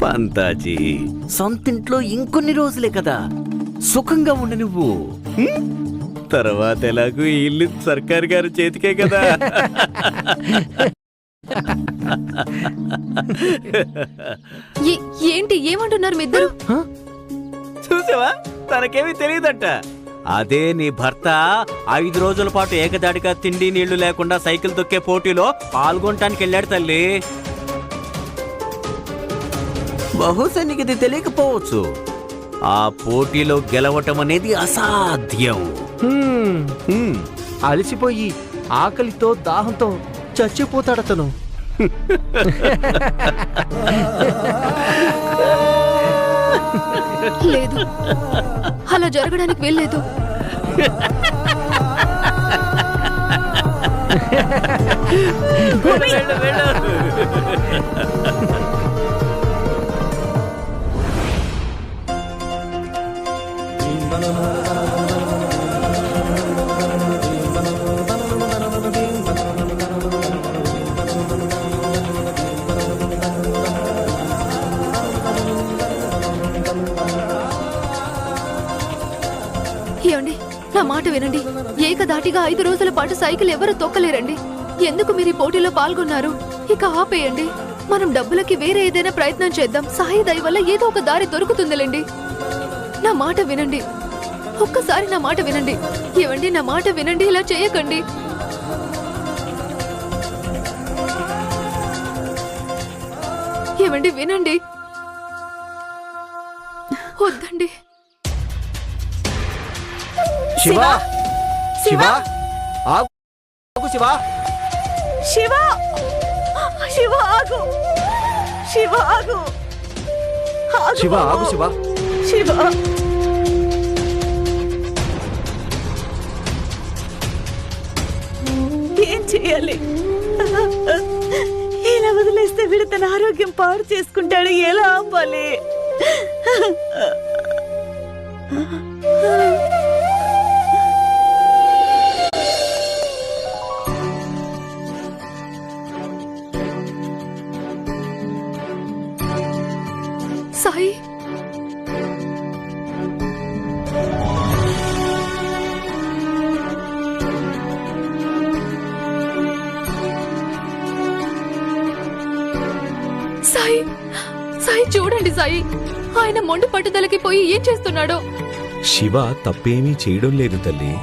పంతాజీ, సొంతింట్లో ఇంకొన్ని రోజులే కదా, సుఖంగా ఉండు నువ్వు. తర్వాత ఎలాగూ ఈ ఇల్లు సర్కార్ గారి చేతికే కదా. ఏంటి ఏమంటున్నారు మీ ఇద్దరు? చూసావా, తనకేమీ తెలియదంట. అదే నీ భర్త 5 రోజుల పాటు ఏకదాడిగా తిండి నీళ్లు లేకుండా సైకిల్ తొక్కే పోటీలో పాల్గొనటానికి వెళ్ళాడు తల్లి. బహుశా నీకు ఇది తెలియకపోవచ్చు. ఆ పోటీలో గెలవటం అనేది అసాధ్యం. అలసిపోయి ఆకలితో దాహంతో చచ్చిపోతాడతను. లేదు, అలా జరగడానికి వీల్లేదు. ఏమండి, నా మాట వినండి. ఏకదాటిగా 5 రోజుల పాటు సైకిల్ ఎవరు తొక్కలేరండి. ఎందుకు మీరు ఈ పోటీలో పాల్గొన్నారు? ఇక ఆపేయండి. మనం డబ్బులకి వేరే ఏదైనా ప్రయత్నం చేద్దాం. సాయి దయ వల్ల ఏదో ఒక దారి దొరుకుతుందిలేండి. నా మాట వినండి, ఒక్కసారి నా మాట వినండి. ఏమండి, నా మాట వినండి, ఇలా చేయకండి. ఏమండి, వినండి. వద్దండి. శివ, శివ, ఆగు శివ, శివ, శివ ఆగు, శివ ఆగు, శివ ఆగు, శివ, శివ. ఏం చేయాలి? ఇలా వదిలేస్తే వీడు తన ఆరోగ్యం పాడు చేసుకుంటాడు. ఎలా ఆపాలి? సాయి, సాయి, సాయి చూడండి సాయి, ఆయన మొండి పట్టుదలకి పోయి ఏం చేస్తున్నాడో. శివ తప్పేమీ చేయడం లేదు తల్లి.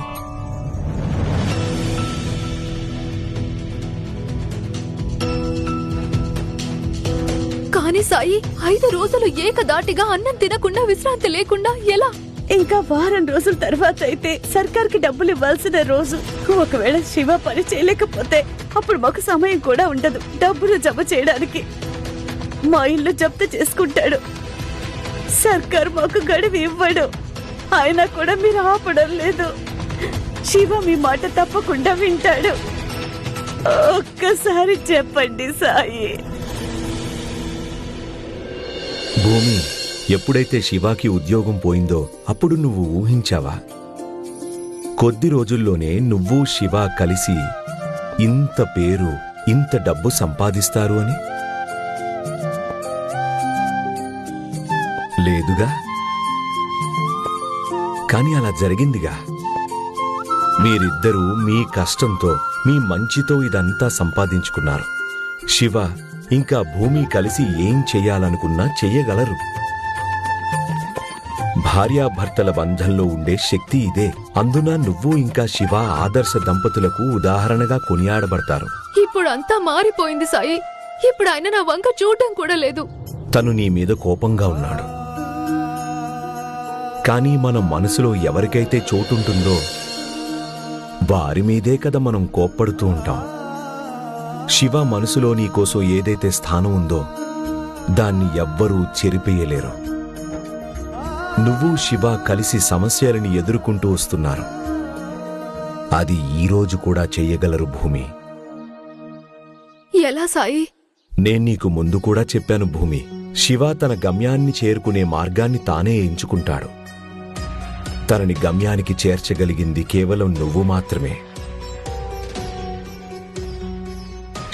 కానీ సాయి, 5 రోజులు ఏకదాటిగా అన్నం తినకుండా విశ్రాంతి లేకుండా ఎలా? ఇంకా వారం రోజుల తర్వాత అయితే సర్కార్కి డబ్బులు ఇవ్వాల్సిన రోజు. ఒకవేళ శివ పని చేయలేకపోతే అప్పుడు మాకు సమయం కూడా ఉండదు డబ్బులు జమ చేయడానికి. మా ఇల్లు జప్తు చేసుకుంటాడు. సర్కార్ మాకు గడువు ఇవ్వడు. అయినా కూడా మీరు ఆపడం లేదు. శివ మీ మాట తప్పకుండా వింటాడు. ఒక్కసారి చెప్పండి సాయి. భూమి, ఎప్పుడైతే శివాకి ఉద్యోగం పోయిందో అప్పుడు నువ్వు ఊహించావా కొద్ది రోజుల్లోనే నువ్వు శివ కలిసి ఇంత పేరు, ఇంత డబ్బు సంపాదిస్తారు అని? లేదుగా. కాని అలా జరిగిందిగా. మీరిద్దరూ మీ కష్టంతో, మీ మంచితో ఇదంతా సంపాదించుకున్నారు. శివ ఇంకా భూమి కలిసి ఏం చెయ్యాలనుకున్నా చెయ్యగలరు. భార్యాభర్తల బంధంలో ఉండే శక్తి ఇదే. అందున నువ్వు ఇంకా శివ ఆదర్శ దంపతులకు ఉదాహరణగా కొనియాడబడతారు. ఇప్పుడు అంతా మారిపోయింది సాయి. ఇప్పుడు ఆయన నా వంక చూడటం కూడా లేదు. తను నీ మీద కోపంగా ఉన్నాడు. కానీ మన మనసులో ఎవరికైతే చోటుంటుందో వారి మీదే కదా మనం కోప్పడుతూ ఉంటాం. శివ మనసులో నీకోసం ఏదైతే స్థానం ఉందో దాన్ని ఎవ్వరూ చెరిపేయలేరు. నువ్వు శివ కలిసి సమస్యలని ఎదుర్కొంటూ వస్తున్నారు. అది ఈరోజు కూడా చెయ్యగలరు భూమి. ఎలా సాయి? నేను నీకు ముందు కూడా చెప్పాను భూమి. శివ తన గమ్యాన్ని చేరుకునే మార్గాన్ని తానే ఎంచుకుంటాడు. తనని గమ్యానికి చేర్చగలిగింది కేవలం నువ్వు మాత్రమే.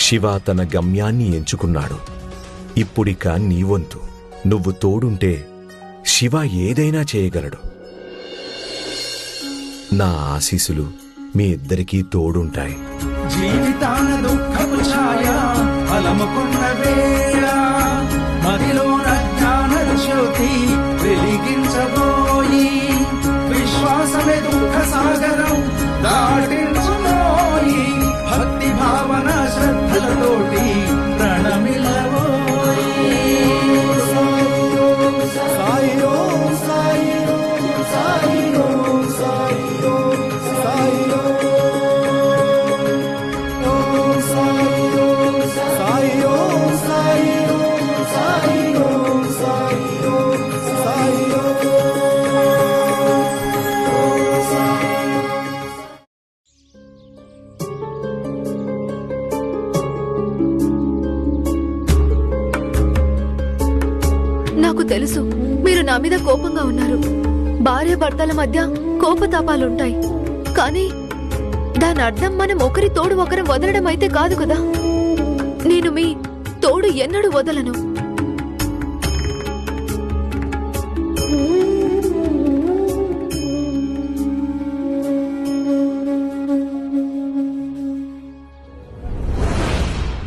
శివ తన గమ్యాన్ని ఎంచుకున్నాడు. ఇప్పుడిక నీ వంతు. నువ్వు తోడుంటే శివ ఏదైనా చేయగలడు. నా ఆశీసులు మీ ఇద్దరికీ తోడుంటాయి. జీవితాన దుఃఖపు ఛాయ అలముకున్న వేళ మదిలో జ్ఞాన జ్యోతి వెలిగించబోయి విశ్వాసమే దుఃఖ సాగరం దాటించుకోయి భక్తి భావన శ్రద్ధలతోటి ప్రణమిలబోయి. సాయిరో సాయిరో సాయిరో సాయిరో సాయిరో నాకు తెలుసు మీరు నా మీద కోపంగా ఉన్నారు. భార్య భర్తల మధ్య కోపతాపాలుంటాయి. కానీ దాని అర్థం మనం ఒకరి తోడు ఒకరు వదలడం అయితే కాదు కదా. నేను మీ తోడు ఎన్నడూ వదలను.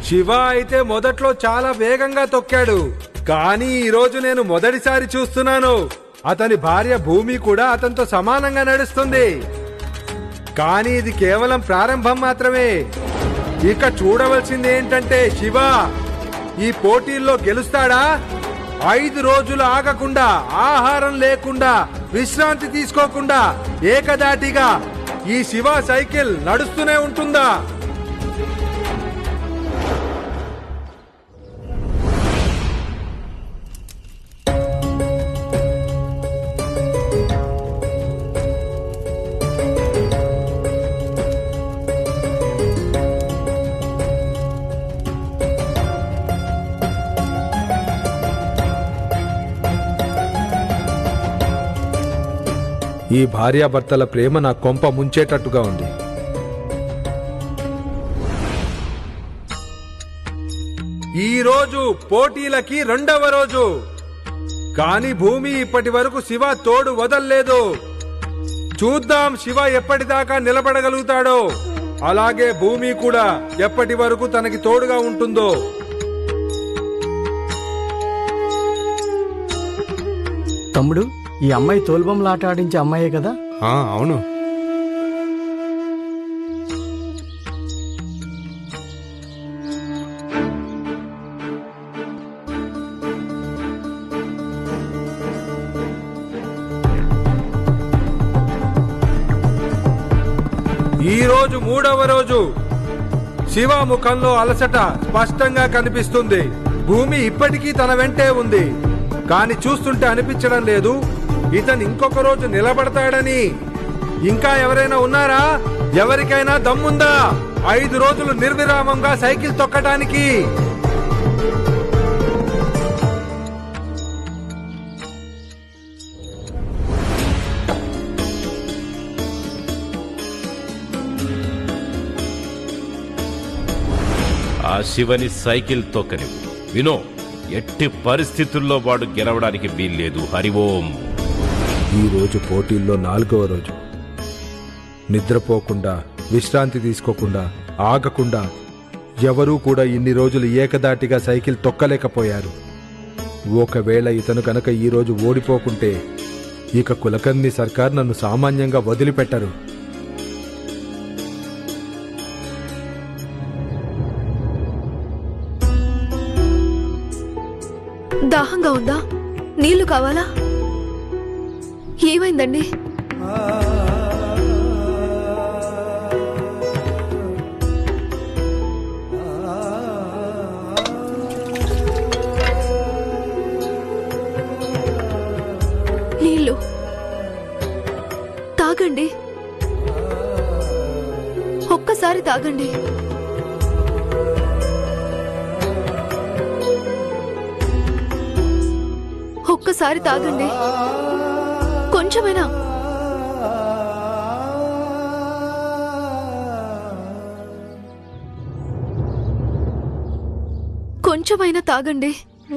శివ అయితే మొదట్లో చాలా వేగంగా తొక్కాడు, కానీ ఈరోజు నేను మొదటిసారి చూస్తున్నాను అతని భార్య భూమి కూడా అతనితో సమానంగా నడుస్తుంది. కానీ ఇది కేవలం ప్రారంభం మాత్రమే. ఇక చూడవలసింది ఏంటంటే శివ ఈ పోటీల్లో గెలుస్తాడా? 5 రోజులు ఆగకుండా, ఆహారం లేకుండా, విశ్రాంతి తీసుకోకుండా ఏకదాటిగా ఈ శివ సైకిల్ నడుస్తూనే ఉంటుందా? ఈ భార్యాభర్తల ప్రేమ నా కొంప ముంచేటట్టుగా ఉంది. ఈ రోజు పోటీలకి 2వ రోజు, కానీ భూమి ఇప్పటి వరకు శివ తోడు వదల్లేదు. చూద్దాం శివ ఎప్పటిదాకా నిలబడగలుగుతాడో, అలాగే భూమి కూడా ఎప్పటి వరకు తనకి తోడుగా ఉంటుందో. తమ్ముడు, ఈ అమ్మాయి తోలుబొమ్మలాట ఆడించే అమ్మాయే కదా? అవును. ఈ రోజు 3వ రోజు. శివ ముఖంలో అలసట స్పష్టంగా కనిపిస్తుంది. భూమి ఇప్పటికీ తన వెంటే ఉంది, కానీ చూస్తుంటే అనిపించడం లేదు ఇతను ఇంకొక రోజు నిలబడతాడని. ఇంకా ఎవరైనా ఉన్నారా? ఎవరికైనా దమ్ముందా 5 రోజులు నిర్విరామంగా సైకిల్ తొక్కడానికి? ఆ శివని సైకిల్ తొక్కనివ్వు. వినో, ఎట్టి పరిస్థితుల్లో వాడు గెలవడానికి వీల్లేదు. హరి ఓం. ఈ రోజు పోటీల్లో 4వ రోజు. నిద్రపోకుండా, విశ్రాంతి తీసుకోకుండా, ఆగకుండా ఎవరూ కూడా ఇన్ని రోజులు ఏకదాటిగా సైకిల్ తొక్కలేకపోయారు. ఒకవేళ ఇతను కనుక ఈ రోజు ఓడిపోకుంటే ఇక కులకర్ణి సర్కార్ నన్ను సామాన్యంగా వదిలిపెట్టరు. దాహంగా ఉందా? నీళ్లు కావాలా? ఏమైందండి? నీళ్లు తాగండి, ఒక్కసారి తాగండి. ఒక్కసారి తాగండి, కొంచెమైనా. కొంచెమైనా తాగండి. ఇంత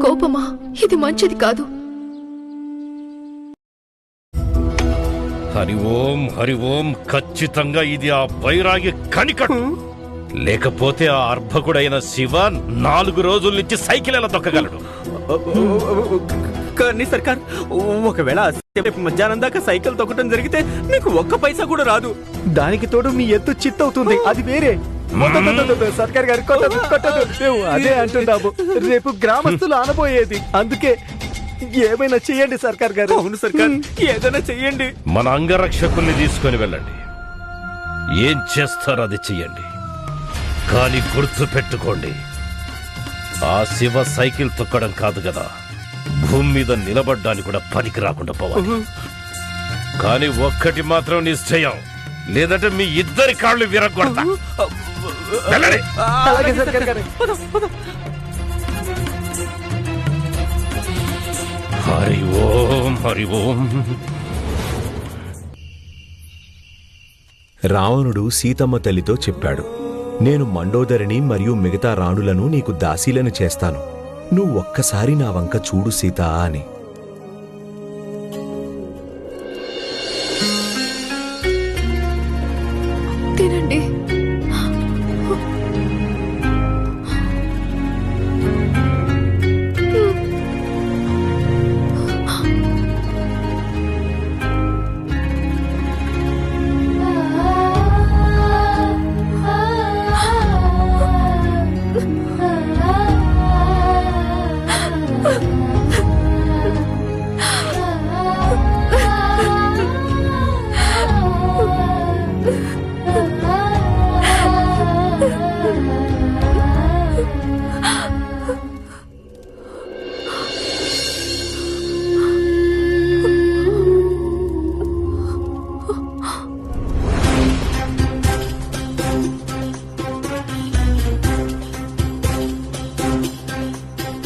కోపమా? ఇది మంచిది కాదు. హరి ఓం ఖచ్చితంగా ఇది ఆ బైరాగి కనికట్టు. లేకపోతే ఆ అర్భకుడైన శివ 4 రోజుల నుంచి సైకిల్ ఎలా తొక్కగలడు? కానీ సర్కార్, ఒకవేళ రేపు మధ్యాహ్నం దాకా సైకిల్ తొక్కటం జరిగితే నీకు ఒక్క పైసా కూడా రాదు. దానికి తోడు మీ ఎత్తు చిత్తవుతుంది, అది వేరే. సర్కార్ గారు కొట్టదు కొట్టదు, మేము అదే అంటున్నాము. రేపు గ్రామస్తులు ఆనబోయేది, అందుకే ఏమైనా చెయ్యండి సర్కార్ గారు. అవును సర్కార్, ఏదైనా చెయ్యండి. మన అంగరక్షకుల్ని తీసుకొని వెళ్ళండి. ఏం చేస్తారో అది చెయ్యండి. కానీ గుర్తు పెట్టుకోండి, ఆ శివ సైకిల్ తొక్కడం కాదు కదా, భూమి మీద నిలబడ్డానికి కూడా పనికి రాకుండా పోవాలి. కానీ ఒక్కటి మాత్రం నిశ్చయం, లేదంటే మీ ఇద్దరి కాళ్ళు విరగొడతా. వెళ్ళండి. అలాగే సర్కార్ గారు. హరి ఓం. రావణుడు సీతమ్మ తల్లితో చెప్పాడు, నేను మండోదరిని మరియు మిగతా రాణులను నీకు దాసీలను చేస్తాను. నువ్వు ఒక్కసారి నా వంక చూడు సీత అని. తినండి.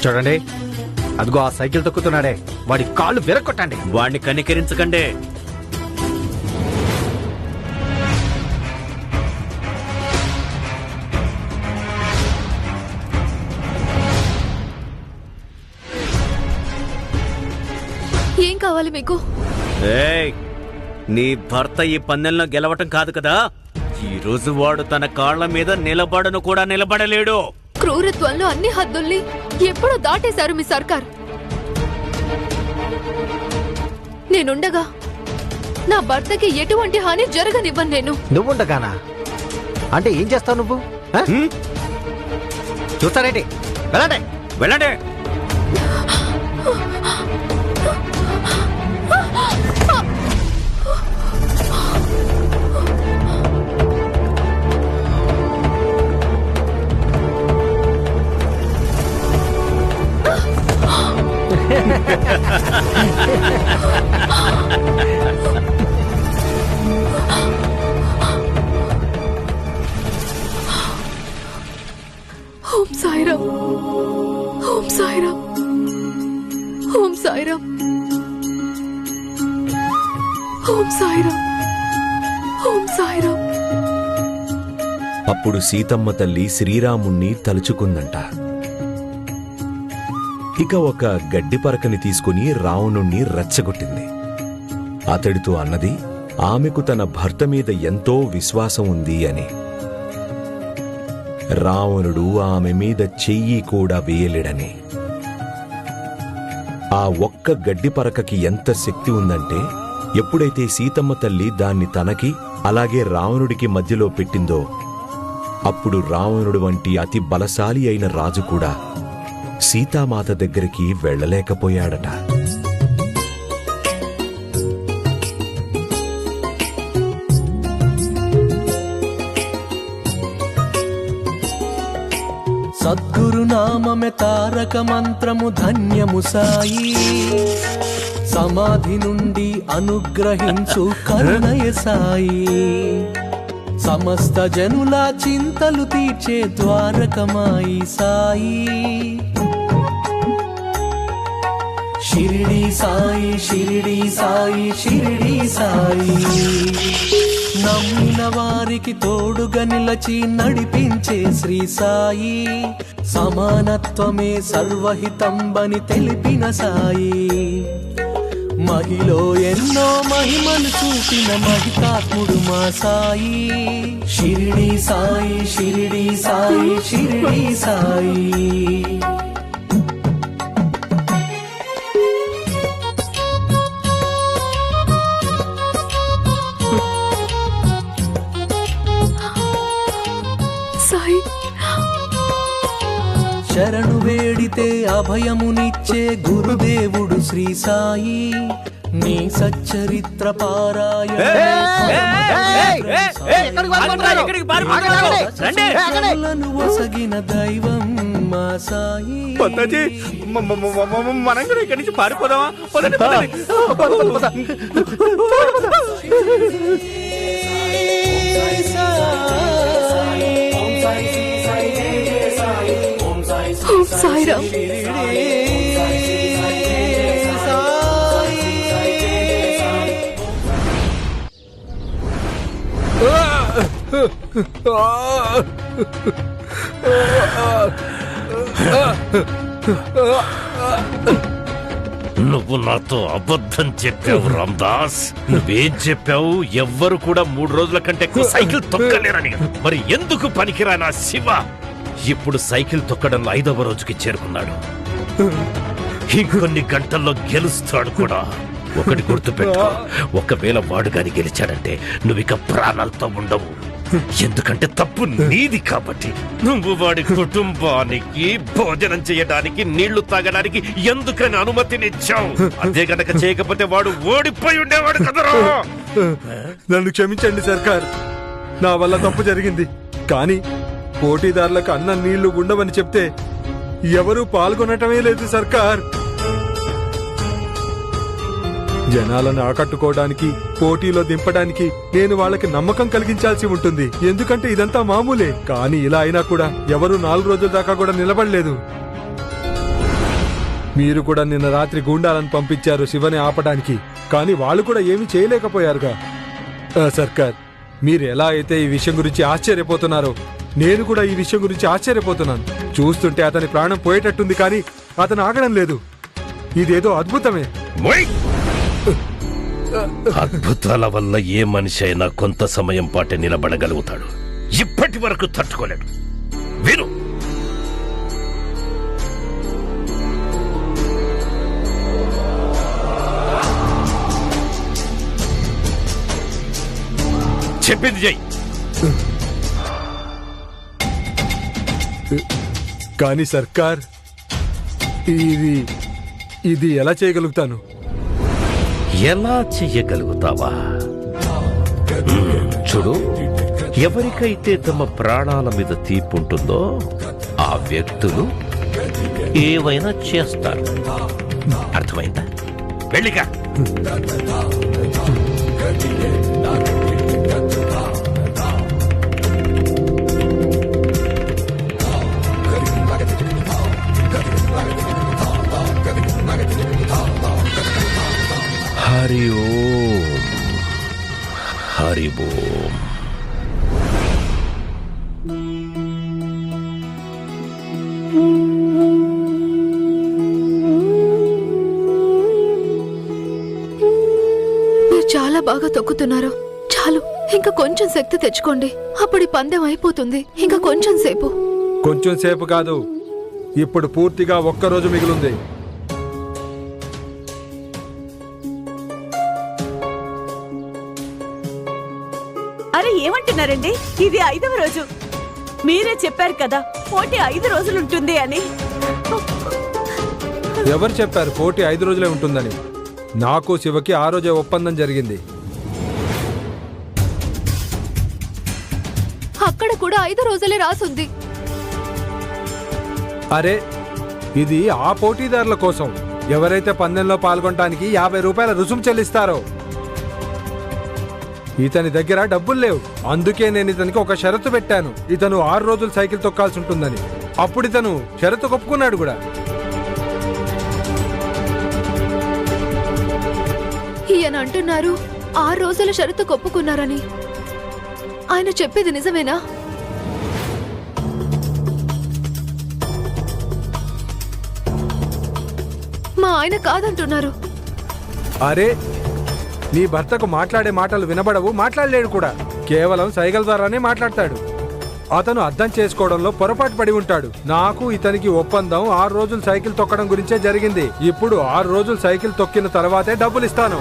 చూడండి, అదిగో ఆ సైకిల్ తొక్కుతున్నాడే, వాడి కాళ్ళు విరగొట్టండి. వాణ్ణి కనికరించకండి. ఏం కావాలి మీకు? ఏయ్, నీ భర్త ఈ పందెంలో గెలవటం కాదు కదా, ఈ రోజు వాడు తన కాళ్ల మీద నిలబడను కూడా నిలబడలేడు. క్రూరత్వంలో అన్ని హద్దుల్ని ఎప్పుడో దాటేశారు మీ సర్కార్. నేనుండగా నా భర్తకి ఎటువంటి హాని జరగనివ్వను నేను. నువ్వుండగానా? అంటే ఏం చేస్తావు నువ్వు? చూస్తారేంటి? వెళ్ళండి వెళ్ళండి. ఓం సాయిరామ్, ఓం సాయిరామ్, ఓం సాయిరామ్, ఓం సాయిరామ్, ఓం సాయిరామ్. అప్పుడు సీతమ్మ తల్లి శ్రీరాముణ్ణి తలుచుకుందంట. ఇక ఒక గడ్డి పరకని తీసుకుని రావణుణ్ణి రెచ్చగొట్టింది. అతడితో అన్నది, ఆమెకు తన భర్త మీద ఎంతో విశ్వాసం ఉంది అని. రావణుడు ఆమె మీద చెయ్యి కూడా వేయలేడని. ఆ ఒక్క గడ్డి పరకకి ఎంత శక్తి ఉందంటే, ఎప్పుడైతే సీతమ్మ తల్లి దాన్ని తనకి అలాగే రావణుడికి మధ్యలో పెట్టిందో, అప్పుడు రావణుడు వంటి అతి బలశాలి అయిన రాజు కూడా సీతామాత దగ్గరికి వెళ్ళలేకపోయాడట. సద్గురునామమే తారక మంత్రము ధన్యము సాయి. సమాధి నుండి అనుగ్రహించు కరుణయ సాయి సమస్త జనుల చింతలు తీర్చే ద్వారకమాయి సాయి షిరిడి సాయి షిరిడి సాయి షిరిడి సాయి నమ్మిన వారికి తోడుగా నిలచి నడిపించే శ్రీ సాయి సమానత్వమే సర్వహితంబని తెలిపిన సాయి మహిలో ఎన్నో మహిమలు చూపిన మహితాత్ముడు మా సాయి షిరిడి సాయి షిరిడి సాయి షిరిడి సాయి సాయి శరణు వేడితే అభయమునిచ్చే గురుదేవుడు శ్రీ సాయి నీ సచ్చరిత్ర పారాయణను వసగిన దైవం మా సాయి పొద్దాజీ, మనం కూడా ఇక్కడి నుంచి పారిపోదామా? పదండి, పదండి. ఓం సాయిరామ్. నువ్వు నాతో అబద్ధం చెప్పావు రామ్దాస్. నువ్వేం చెప్పావు? ఎవ్వరు కూడా 3 రోజుల కంటే ఎక్కువ సైకిల్ తొక్కలేరని. మరి ఎందుకు పనికిరానా శివ ఇప్పుడు సైకిల్ తొక్కడంలో 5వ రోజుకి చేరుకున్నాడు. ఇంకొన్ని గంటల్లో గెలుస్తాడు కూడా. ఒకటి గుర్తుపెట్టుకో, ఒకవేళ వాడు గాని గెలిచాడంటే నువ్విక ప్రాణాలతో ఉండవు. ఎందుకంటే తప్పు నీది కాబట్టి. నువ్వు వాడి కుటుంబానికి భోజనం చేయడానికి, నీళ్లు తాగడానికి ఎందుకని అనుమతినిచ్చావు? అదే గనక చేయకపోతే వాడు ఓడిపోయి ఉండేవాడు కదరా. నన్ను క్షమించండి సర్కార్, నా వల్ల తప్పు జరిగింది. కానీ పోటీదారులకు అన్నం నీళ్లు ఉండవని చెప్తే ఎవరూ పాల్గొనటమే లేదు సర్కార్. జనాలను ఆకట్టుకోవడానికి, పోటీలో దింపడానికి నేను వాళ్ళకి నమ్మకం కలిగించాల్సి ఉంటుంది. ఎందుకంటే ఇదంతా మామూలే. కానీ ఇలా అయినా కూడా ఎవరు 4 రోజుల దాకా కూడా నిలబడలేదు. మీరు కూడా నిన్న రాత్రి గూండాలను పంపించారు శివని ఆపడానికి. కానీ వాళ్ళు కూడా ఏమీ చేయలేకపోయారుగా. సర్కార్, మీరు ఎలా అయితే ఈ విషయం గురించి ఆశ్చర్యపోతున్నారో, నేను కూడా ఈ విషయం గురించి ఆశ్చర్యపోతున్నాను. చూస్తుంటే అతని ప్రాణం పోయేటట్టుంది, కానీ అతను ఆగడం లేదు. ఇదేదో అద్భుతమే. అద్భుతాల వల్ల ఏ మనిషి అయినా కొంత సమయం పాటే నిలబడగలుగుతాడు. ఇప్పటి వరకు తట్టుకోలేడు. విను, చెప్పింది చెయ్యి. కానీ సర్కార్, ఇది ఎలా చేయగలుగుతాను? ఎలా చెయ్యగలుగుతావా? చూడు, ఎవరికైతే తమ ప్రాణాల మీద తీపుంటుందో ఆ వ్యక్తులు ఏవైనా చేస్తారు. అర్థమైందా? వెళ్ళిగా. హరి ఓం, హరి ఓం. మీరు చాలా బాగా తొక్కుతున్నారు. చాలు, ఇంకా కొంచెం శక్తి తెచ్చుకోండి. అప్పుడు ఈ పందెం అయిపోతుంది. ఇంకా కొంచెం సేపు. కొంచెం సేపు కాదు, ఇప్పుడు పూర్తిగా 1 రోజు మిగిలింది. అరే ఏమంటున్నారండి? ఇది 5వ రోజు. మీరే చెప్పారు కదా పోటీ 5 రోజులుంటుంది అని. ఎవరు చెప్పారు పోటీ 5 రోజులే ఉంటుందని? నాకు శివకి ఆ రోజే ఒప్పందం జరిగింది. అక్కడ కూడా 5 రోజులే రాసుంది. అరే, ఇది ఆ పోటీదారుల కోసం. ఎవరైతే పందెంలో పాల్గొనడానికి 50 రూపాయల రుసుము చెల్లిస్తారో ఇతని దగ్గర డబ్బులు లేవు. అందుకే నేను ఇతనికి ఒక షరతు పెట్టాను. ఇతను 6 రోజులు సైకిల్ తొక్కాల్సి ఉంటుందని. అప్పుడు ఇతను షరతు ఒప్పుకున్నాడు కూడా. ఈయన అంటున్నారు 6 రోజుల షరతు ఒప్పుకున్నారని. ఆయన చెప్పేది నిజమేనా? మా ఆయన కాదంటున్నారు. అరే, నీ భర్తకు మాట్లాడే మాటలు వినబడవు, మాట్లాడలేడు కూడా. కేవలం సైకిల్ ద్వారానే మాట్లాడతాడు. అతను అర్థం చేసుకోవడంలో పొరపాటు పడి ఉంటాడు. నాకు ఇతనికి ఒప్పందం 6 రోజులు సైకిల్ తొక్కడం గురించే జరిగింది. ఇప్పుడు 6 రోజులు సైకిల్ తొక్కిన తర్వాతే డబ్బులు ఇస్తాను.